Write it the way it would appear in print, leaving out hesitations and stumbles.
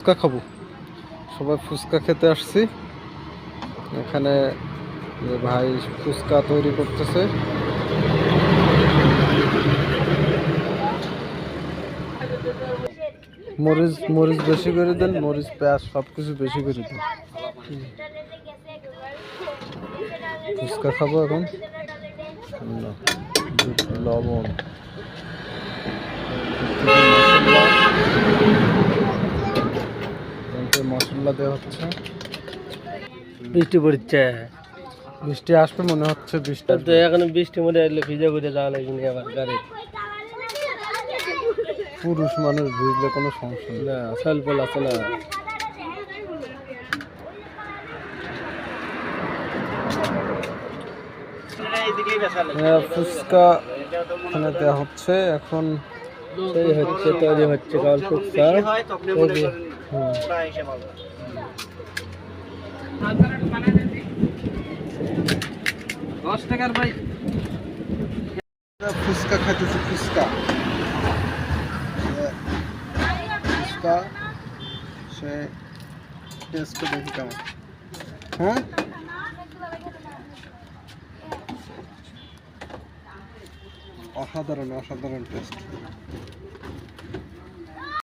ফুচকা খাবো, সবাই ফুচকা খেতে আসছি। এখানে যে ভাই ফুচকা তৈরি করতেছে। মরিচ মরিচ বেশি করে দেন, মরিচ পেঁয়াজ সব কিছু বেশি করে দেন। ফুচকা খাবো এখন। লবণ, মশলা দেওয়া হচ্ছে। বৃষ্টি পড়ছে, বৃষ্টি আসবে মনে হচ্ছে। বৃষ্টি তো এখন বৃষ্টি মধ্যে এলে ভিজে ভিজে যাওয়া লাগবে আবার গাড়ি। পুরুষ মানুষ ভিজলে কোনো সমস্যা নেই। না স্বল্প আছে না। ফুচকা এখানে দেওয়া হচ্ছে এখন। তৈরি হচ্ছে কাল ফুচকা। 10 টাকার ভাই ফুচকা খাইতেছে। ফুচকা ফুচকা সে টেস্ট দেখি কেমন। হ্যাঁ, অসাধারণ অসাধারণ টেস্ট।